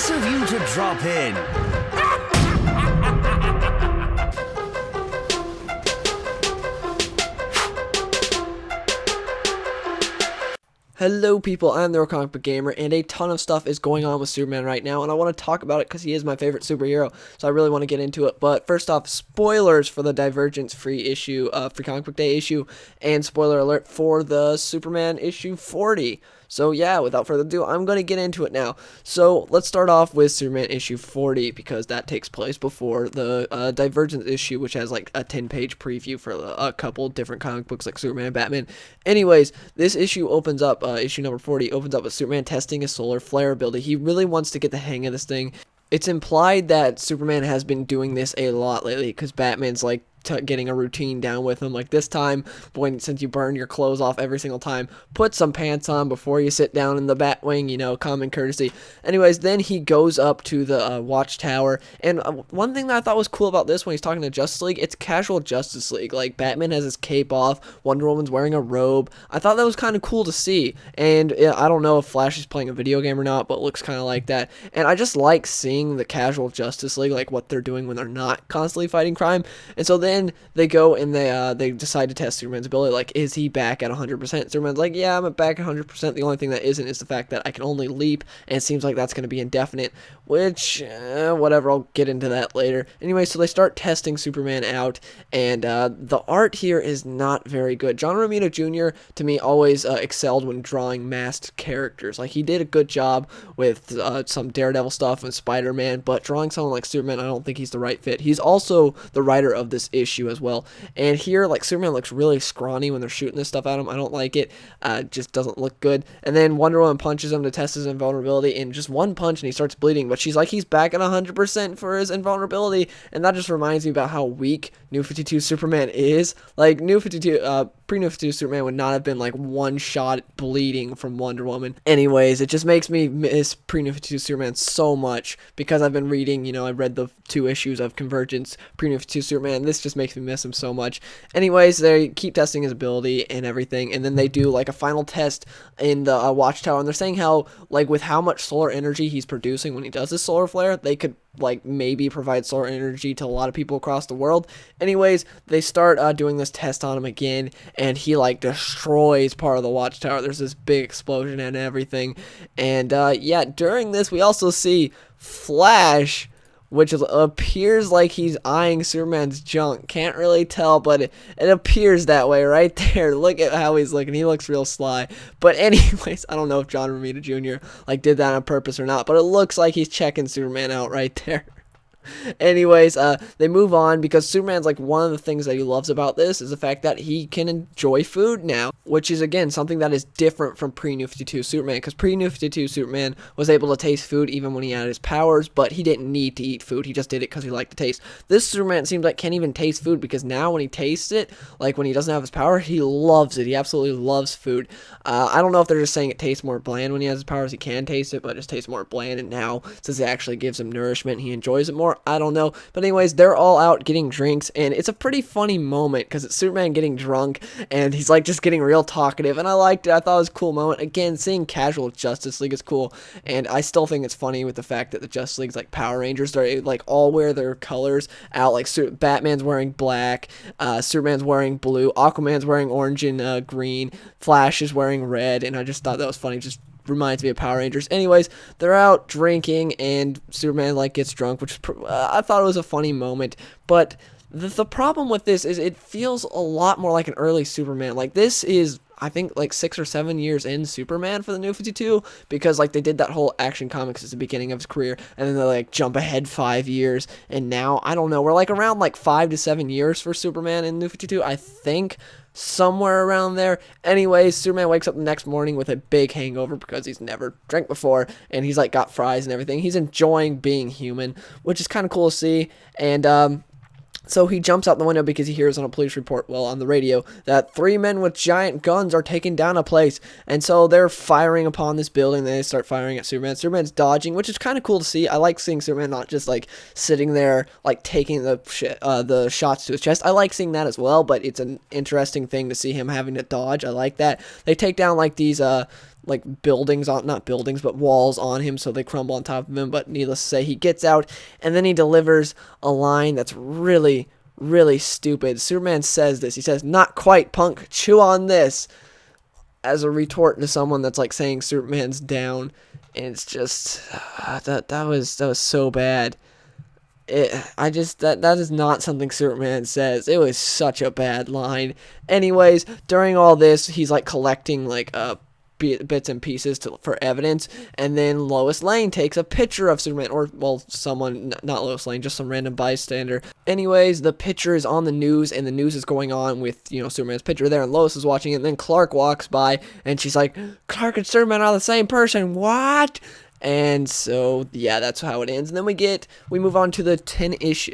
Nice of you to drop in. Hello people, I'm the Comic Book Gamer, and a ton of stuff is going on with Superman right now, and I want to talk about it because he is my favorite superhero, so I really want to get into it. But first off, spoilers for the Divergence free issue, free comic book day issue, and spoiler alert for the Superman issue 40. So yeah, without further ado, I'm going to get into it now. So let's start off with Superman issue 40, because that takes place before the Divergence issue, which has like a 10-page preview for a couple different comic books like Superman and Batman. Anyways, this issue opens up, issue number 40 opens up with Superman testing his solar flare ability. He really wants to get the hang of this thing. It's implied that Superman has been doing this a lot lately, because Batman's like getting a routine down with him. Like this time, since you burn your clothes off every single time, put some pants on before you sit down in the Batwing, you know, common courtesy. Anyways, then he goes up to the Watchtower, and one thing that I thought was cool about this when he's talking to Justice League, it's casual Justice League. Like Batman has his cape off, Wonder Woman's wearing a robe. I thought that was kind of cool to see, and I don't know if Flash is playing a video game or not, but it looks kind of like that. And I just like seeing the casual Justice League, like what they're doing when they're not constantly fighting crime. And so then they go and they decide to test Superman's ability. Like, is he back at 100%? Superman's like, yeah, I'm back at 100%. The only thing that isn't is the fact that I can only leap, and it seems like that's going to be indefinite, which, whatever, I'll get into that later. Anyway, so they start testing Superman out, and the art here is not very good. John Romita Jr., to me, always excelled when drawing masked characters. Like, he did a good job with some Daredevil stuff and Spider-Man, but drawing someone like Superman, I don't think he's the right fit. He's also the writer of this issue as well. And here, like, Superman looks really scrawny when they're shooting this stuff at him. I don't like it. Just doesn't look good. And then Wonder Woman punches him to test his invulnerability, and just one punch and he starts bleeding. But she's like, he's back at 100% for his invulnerability. And that just reminds me about how weak New 52 Superman is. Like, pre-New 52 Superman would not have been like one shot bleeding from Wonder Woman. Anyways, it just makes me miss pre-New 52 Superman so much, because I've been reading, you know, I read the 2 issues of Convergence, pre-New 52 Superman. This just makes me miss him so much. Anyways, they keep testing his ability and everything, and then they do like a final test in the Watchtower, and they're saying how, like, with how much solar energy he's producing when he does his solar flare, they could like maybe provide solar energy to a lot of people across the world. Anyways, they start doing this test on him again, and he like destroys part of the Watchtower. There's this big explosion and everything. And yeah, during this we also see Flash, which appears like he's eyeing Superman's junk. Can't really tell, but it appears that way right there. Look at how he's looking. He looks real sly. But anyways, I don't know if John Romita Jr. like did that on purpose or not, but it looks like he's checking Superman out right there. Anyways, they move on, because Superman's like, one of the things that he loves about this is the fact that he can enjoy food now, which is again something that is different from pre-New 52 Superman, because pre-New 52 Superman was able to taste food even when he had his powers, but he didn't need to eat food. He just did it because he liked the taste. This Superman seems like can't even taste food, because now when he tastes it, like when he doesn't have his power, he loves it. He absolutely loves food. I don't know if they're just saying it tastes more bland when he has his powers. He can taste it, but it just tastes more bland, and now since it actually gives him nourishment, he enjoys it more. I don't know. But anyways, they're all out getting drinks, and it's a pretty funny moment, because it's Superman getting drunk, and he's like just getting real talkative, and I liked it. I thought it was a cool moment. Again, seeing casual Justice League is cool, and I still think it's funny with the fact that the Justice League's like Power Rangers. They like all wear their colors out. Like Batman's wearing black, Superman's wearing blue, Aquaman's wearing orange and green, Flash is wearing red, and I just thought that was funny. Just reminds me of Power Rangers. Anyways, they're out drinking, and Superman like gets drunk, which I thought it was a funny moment. But the problem with this is it feels a lot more like an early Superman. Like, this is, I think, like 6 or 7 years in Superman for the New 52, because like they did that whole Action Comics at the beginning of his career, and then they like jump ahead 5 years, and now I don't know, we're like around like 5 to 7 years for Superman in New 52, I think. Somewhere around there. Anyways, Superman wakes up the next morning with a big hangover because he's never drank before, and he's like got fries and everything. He's enjoying being human, which is kind of cool to see. And so he jumps out the window because he hears on a police report, well, on the radio, that 3 men with giant guns are taking down a place. And so they're firing upon this building. They start firing at Superman. Superman's dodging, which is kind of cool to see. I like seeing Superman not just like sitting there, like taking the shots to his chest. I like seeing that as well, but it's an interesting thing to see him having to dodge. I like that. They take down like these like buildings on, not buildings, but walls on him, so they crumble on top of him. But needless to say, he gets out, and then he delivers a line that's really, really stupid. Superman says this. He says, "Not quite, punk. Chew on this," as a retort to someone that's like saying Superman's down. And it's just that was so bad. That is not something Superman says. It was such a bad line. Anyways, during all this, he's like collecting like bits and pieces for evidence, and then Lois Lane takes a picture of Superman, or, well, someone, not Lois Lane, just some random bystander. Anyways, the picture is on the news, and the news is going on with, Superman's picture there, and Lois is watching it, and then Clark walks by, and she's like, "Clark and Superman are the same person, what?" And so, yeah, that's how it ends. And then we move on to the 10-page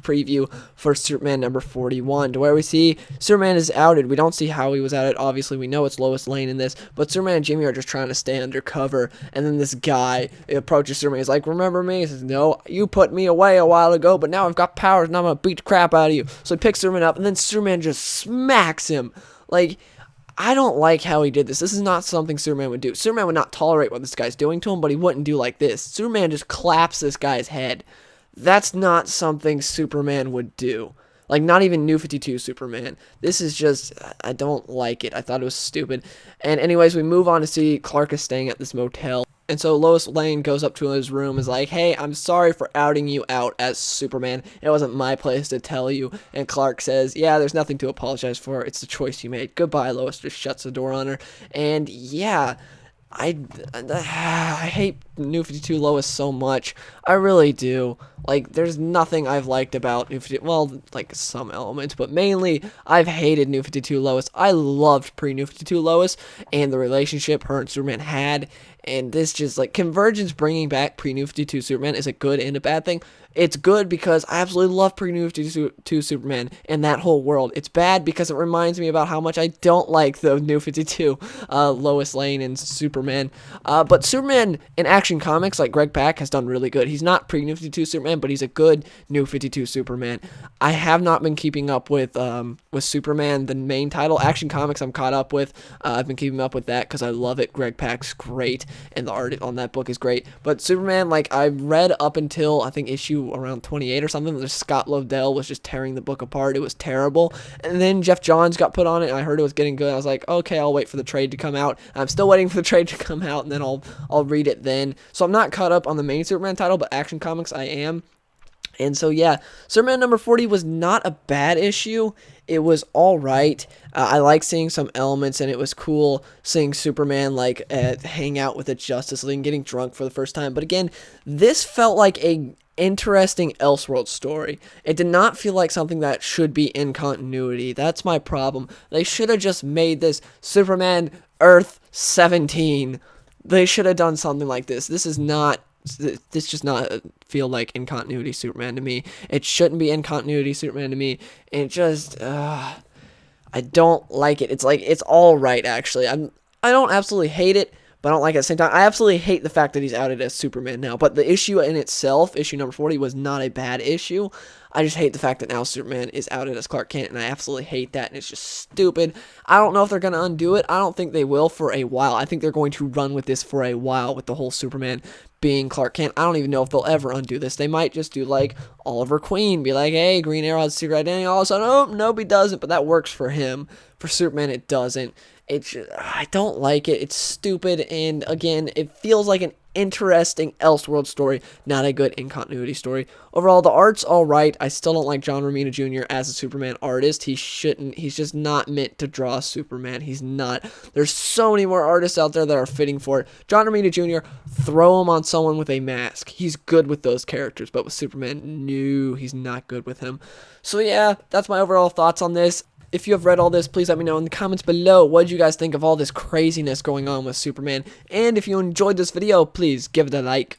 preview for Superman number 41, to where we see Superman is outed. We don't see how he was outed. Obviously, we know it's Lois Lane in this, but Superman and Jimmy are just trying to stay undercover. And then this guy approaches Superman. He's like, "Remember me?" He says, "No, you put me away a while ago, but now I've got powers, and I'm going to beat the crap out of you." So he picks Superman up, and then Superman just smacks him. Like, I don't like how he did this. This is not something Superman would do. Superman would not tolerate what this guy's doing to him, but he wouldn't do like this. Superman just claps this guy's head. That's not something Superman would do. Like, not even New 52 Superman. This is just, I don't like it. I thought it was stupid. And anyways, we move on to see Clark is staying at this motel. And so Lois Lane goes up to his room and is like, "Hey, I'm sorry for outing you out as Superman. It wasn't my place to tell you." And Clark says, "Yeah, there's nothing to apologize for. It's the choice you made. Goodbye." Lois just shuts the door on her. And yeah, I hate New 52 Lois so much. I really do. Like, there's nothing I've liked about New 52, well, like some elements, but mainly I've hated New 52 Lois. I loved pre-New 52 Lois and the relationship her and Superman had, and this just, like, Convergence bringing back pre-New 52 Superman is a good and a bad thing. It's good because I absolutely love pre-New 52 Superman and that whole world. It's bad because it reminds me about how much I don't like the New 52 Lois Lane and Superman. But Superman in Action Comics, like Greg Pak, has done really good. He's not pre-New 52 Superman, but he's a good New 52 Superman. I have not been keeping up with Superman, the main title. Action Comics I'm caught up with. I've been keeping up with that because I love it. Greg Pak's great, and the art on that book is great. But Superman, like, I read up until, I think, issue around 28 or something. The Scott Lobdell was just tearing the book apart. It was terrible. And then Jeff Johns got put on it, and I heard it was getting good. I was like, okay, I'll wait for the trade to come out. I'm still waiting for the trade to come out, and then I'll read it then. So I'm not caught up on the main Superman title, but Action Comics I am. And so, yeah, Superman number 40 was not a bad issue. It was all right. I like seeing some elements, and it was cool seeing Superman, like, hang out with the Justice League and getting drunk for the first time. But again, this felt like a interesting Elseworld story. It did not feel like something that should be in continuity. That's my problem. They should have just made this Superman Earth 17. They should have done something like this. This does not feel like in continuity Superman to me. It shouldn't be in continuity Superman to me. It just, I don't like it. It's like, it's all right, actually. I don't absolutely hate it, but I don't like it at the same time. I absolutely hate the fact that he's outed as Superman now. But the issue in itself, issue number 40, was not a bad issue. I just hate the fact that now Superman is outed as Clark Kent, and I absolutely hate that, and it's just stupid. I don't know if they're going to undo it. I don't think they will for a while. I think they're going to run with this for a while with the whole Superman being Clark Kent. I don't even know if they'll ever undo this. They might just do like Oliver Queen, be like, "Hey, Green Arrow has a secret identity." All of a sudden, oh, nope, he doesn't, but that works for him. For Superman, it doesn't. I don't like it. It's stupid, and again, it feels like an interesting Elseworld story, not a good in-continuity story. Overall, the art's alright. I still don't like John Romita Jr. as a Superman artist. He's just not meant to draw Superman. He's not. There's so many more artists out there that are fitting for it. John Romita Jr., throw him on someone with a mask. He's good with those characters, but with Superman, no, he's not good with him. So yeah, that's my overall thoughts on this. If you have read all this, please let me know in the comments below. What did you guys think of all this craziness going on with Superman? And if you enjoyed this video, please give it a like.